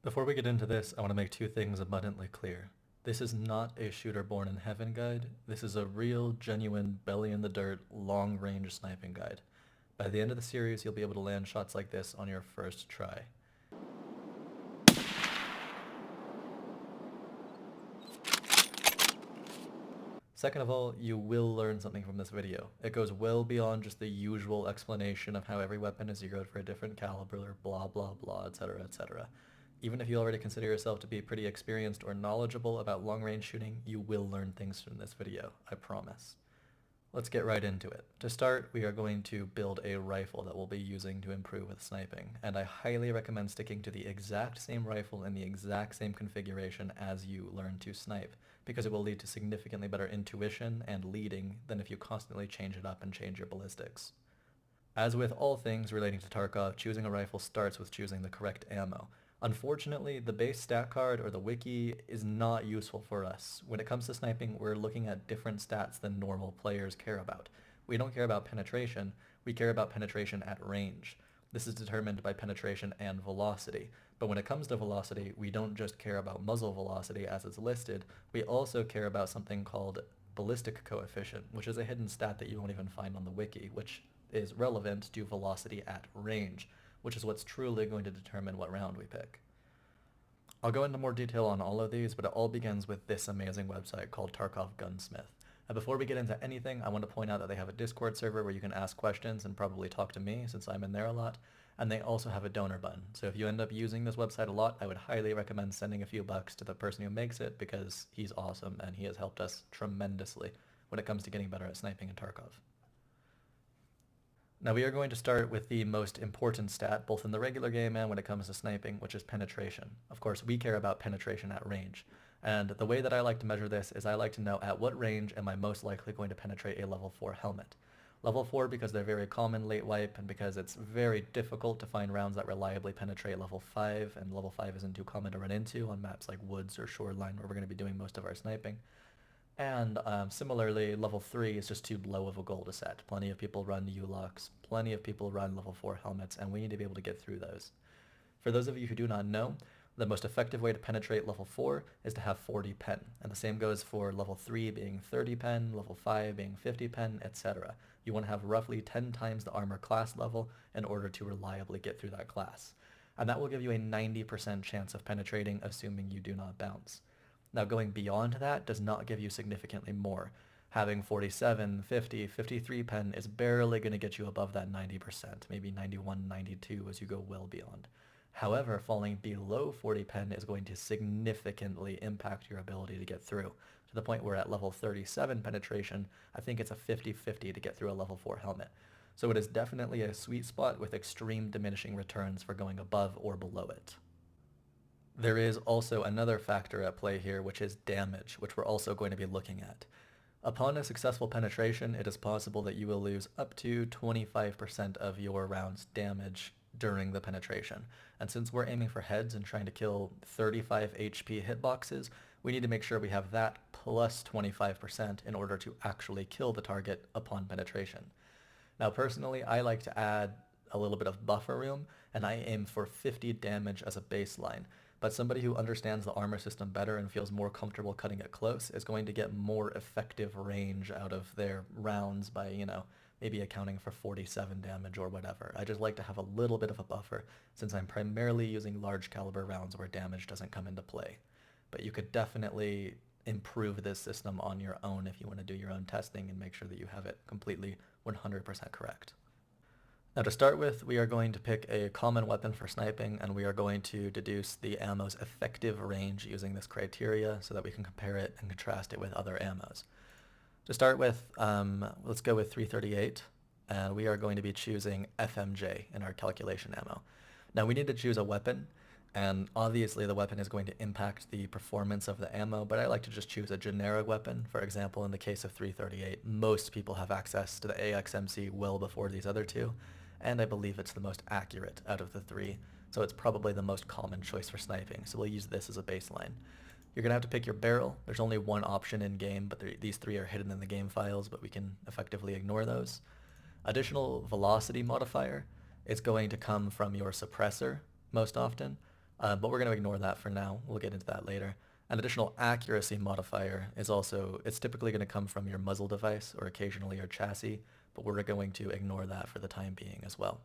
Before we get into this, I want to make two things abundantly clear. This is not a shooter born in heaven guide. This is a real, genuine, belly in the dirt, long-range sniping guide. By the end of the series, you'll be able to land shots like this on your first try. Second of all, you will learn something from this video. It goes well beyond just the usual explanation of how every weapon is zeroed for a different caliber, blah blah blah, etc, etc. Even if you already consider yourself to be pretty experienced or knowledgeable about long-range shooting, you will learn things from this video, I promise. Let's get right into it. To start, we are going to build a rifle that we'll be using to improve with sniping, and I highly recommend sticking to the exact same rifle in the exact same configuration as you learn to snipe, because it will lead to significantly better intuition and leading than if you constantly change it up and change your ballistics. As with all things relating to Tarkov, choosing a rifle starts with choosing the correct ammo. Unfortunately, the base stat card or the wiki is not useful for us. When it comes to sniping, we're looking at different stats than normal players care about. We don't care about penetration, we care about penetration at range. This is determined by penetration and velocity. But when it comes to velocity, we don't just care about muzzle velocity as it's listed, we also care about something called ballistic coefficient, which is a hidden stat that you won't even find on the wiki, which is relevant to velocity at range, which is what's truly going to determine what round we pick. I'll go into more detail on all of these, but it all begins with this amazing website called Tarkov Gunsmith. And before we get into anything, I want to point out that they have a Discord server where you can ask questions and probably talk to me since I'm in there a lot, and they also have a donor button. So if you end up using this website a lot, I would highly recommend sending a few bucks to the person who makes it because he's awesome and he has helped us tremendously when it comes to getting better at sniping in Tarkov. Now we are going to start with the most important stat, both in the regular game and when it comes to sniping, which is penetration. Of course, we care about penetration at range. And the way that I like to measure this is I like to know at what range am I most likely going to penetrate a level 4 helmet. Level 4 because they're very common late wipe and because it's very difficult to find rounds that reliably penetrate level 5, and level 5 isn't too common to run into on maps like Woods or Shoreline where we're going to be doing most of our sniping. And similarly, level 3 is just too low of a goal to set. Plenty of people run U-locks, plenty of people run level 4 helmets, and we need to be able to get through those. For those of you who do not know, the most effective way to penetrate level 4 is to have 40 pen, and the same goes for level 3 being 30 pen, level 5 being 50 pen, etc. You want to have roughly 10 times the armor class level in order to reliably get through that class. And that will give you a 90% chance of penetrating, assuming you do not bounce. Now going beyond that does not give you significantly more. Having 47, 50, 53 pen is barely going to get you above that 90%, maybe 91, 92 as you go well beyond. However, falling below 40 pen is going to significantly impact your ability to get through, to the point where at level 37 penetration, I think it's a 50-50 to get through a level 4 helmet. So it is definitely a sweet spot with extreme diminishing returns for going above or below it. There is also another factor at play here, which is damage, which we're also going to be looking at. Upon a successful penetration, it is possible that you will lose up to 25% of your round's damage during the penetration. And since we're aiming for heads and trying to kill 35 HP hitboxes, we need to make sure we have that plus 25% in order to actually kill the target upon penetration. Now personally, I like to add a little bit of buffer room, and I aim for 50 damage as a baseline. But somebody who understands the armor system better and feels more comfortable cutting it close is going to get more effective range out of their rounds by, maybe accounting for 47 damage or whatever. I just like to have a little bit of a buffer since I'm primarily using large caliber rounds where damage doesn't come into play. But you could definitely improve this system on your own if you want to do your own testing and make sure that you have it completely 100% correct. Now to start with, we are going to pick a common weapon for sniping, and we are going to deduce the ammo's effective range using this criteria so that we can compare it and contrast it with other ammos. To start with, let's go with 338, and we are going to be choosing FMJ in our calculation ammo. Now we need to choose a weapon, and obviously the weapon is going to impact the performance of the ammo, but I like to just choose a generic weapon. For example, in the case of 338, most people have access to the AXMC well before these other two, and I believe it's the most accurate out of the three, so it's probably the most common choice for sniping, so we'll use this as a baseline. You're going to have to pick your barrel. There's only one option in game, but these three are hidden in the game files, but we can effectively ignore those. Additional velocity modifier is going to come from your suppressor most often. But we're going to ignore that for now. We'll get into that later. An additional accuracy modifier is also, it's typically going to come from your muzzle device or occasionally your chassis, but we're going to ignore that for the time being as well.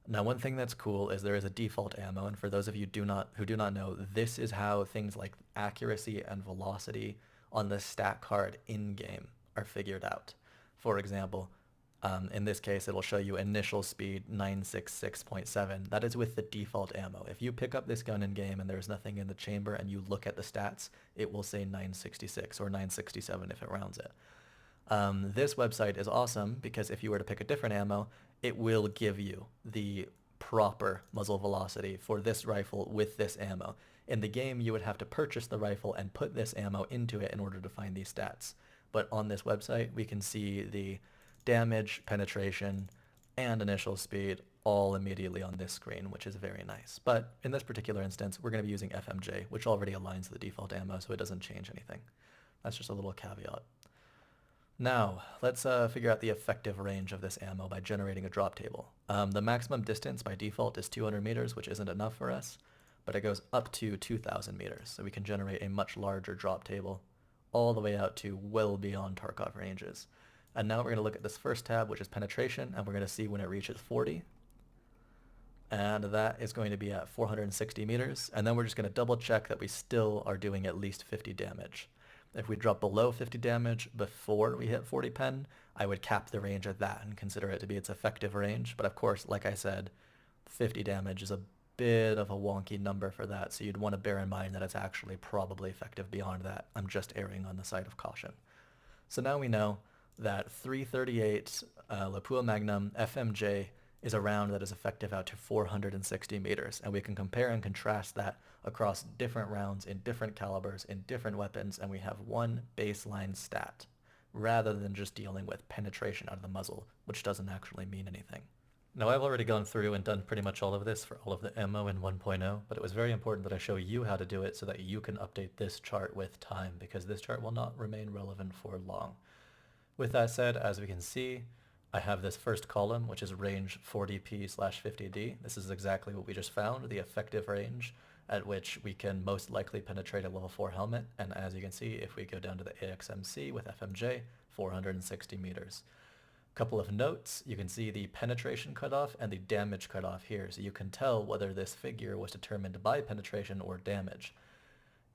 Now, one thing that's cool is there is a default ammo, and for those of you who do not know, this is how things like accuracy and velocity on the stat card in-game are figured out. For example, in this case, it'll show you initial speed 966.7. That is with the default ammo. If you pick up this gun in-game and there's nothing in the chamber and you look at the stats, it will say 966 or 967 if it rounds it. This website is awesome because if you were to pick a different ammo, it will give you the proper muzzle velocity for this rifle with this ammo. In the game, you would have to purchase the rifle and put this ammo into it in order to find these stats. But on this website, we can see the damage, penetration, and initial speed all immediately on this screen, which is very nice. But in this particular instance, we're going to be using FMJ, which already aligns to the default ammo, so it doesn't change anything. That's just a little caveat. Now, let's figure out the effective range of this ammo by generating a drop table. The maximum distance by default is 200 meters, which isn't enough for us, but it goes up to 2,000 meters, so we can generate a much larger drop table all the way out to well beyond Tarkov ranges. And now we're going to look at this first tab, which is penetration, and we're going to see when it reaches 40. And that is going to be at 460 meters, and then we're just going to double check that we still are doing at least 50 damage. If we drop below 50 damage before we hit 40 pen, I would cap the range at that and consider it to be its effective range. But of course, like I said, 50 damage is a bit of a wonky number for that, so you'd want to bear in mind that it's actually probably effective beyond that. I'm just erring on the side of caution. So now we know that 338 Lapua Magnum FMJ is a round that is effective out to 460 meters, and we can compare and contrast that across different rounds in different calibers, in different weapons, and we have one baseline stat, rather than just dealing with penetration out of the muzzle, which doesn't actually mean anything. Now, I've already gone through and done pretty much all of this for all of the ammo in 1.0, but it was very important that I show you how to do it so that you can update this chart with time, because this chart will not remain relevant for long. With that said, as we can see, I have this first column, which is range 40p/50d. This is exactly what we just found, the effective range at which we can most likely penetrate a level 4 helmet. And as you can see, if we go down to the AXMC with FMJ, 460 meters. Couple of notes, you can see the penetration cutoff and the damage cutoff here, so you can tell whether this figure was determined by penetration or damage.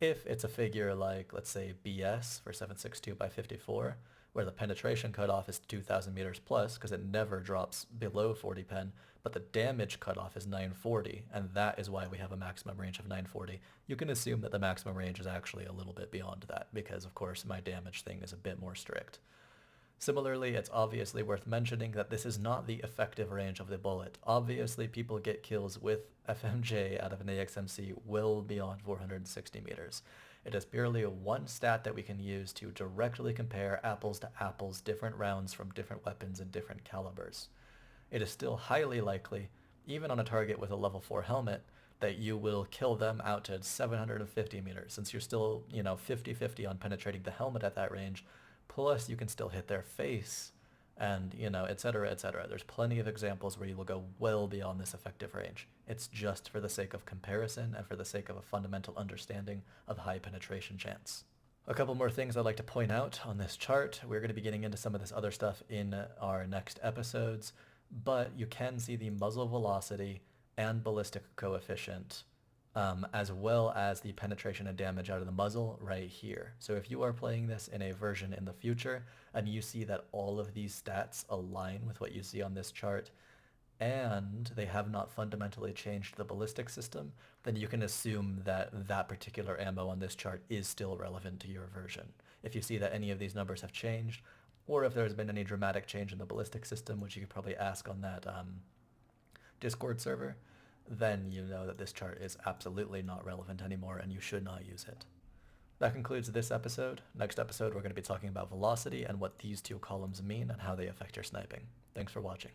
If it's a figure like, let's say, BS for 762x54, where the penetration cutoff is 2,000 meters plus, because it never drops below 40 pen, but the damage cutoff is 940, and that is why we have a maximum range of 940. You can assume that the maximum range is actually a little bit beyond that, because of course my damage thing is a bit more strict. Similarly, it's obviously worth mentioning that this is not the effective range of the bullet. Obviously, people get kills with FMJ out of an AXMC well beyond 460 meters. It is purely one stat that we can use to directly compare apples to apples different rounds from different weapons and different calibers. It is still highly likely, even on a target with a level 4 helmet, that you will kill them out to 750 meters, since you're still, 50-50 on penetrating the helmet at that range, plus you can still hit their face, and, etc., etc. There's plenty of examples where you will go well beyond this effective range. It's just for the sake of comparison and for the sake of a fundamental understanding of high penetration chance. A couple more things I'd like to point out on this chart. We're going to be getting into some of this other stuff in our next episodes, but you can see the muzzle velocity and ballistic coefficient, as well as the penetration and damage out of the muzzle right here. So if you are playing this in a version in the future and you see that all of these stats align with what you see on this chart, and they have not fundamentally changed the ballistic system, then you can assume that that particular ammo on this chart is still relevant to your version. If you see that any of these numbers have changed, or if there's been any dramatic change in the ballistic system, which you could probably ask on that Discord server, then you know that this chart is absolutely not relevant anymore and you should not use it. That concludes this episode. Next episode, we're going to be talking about velocity and what these two columns mean and how they affect your sniping. Thanks for watching.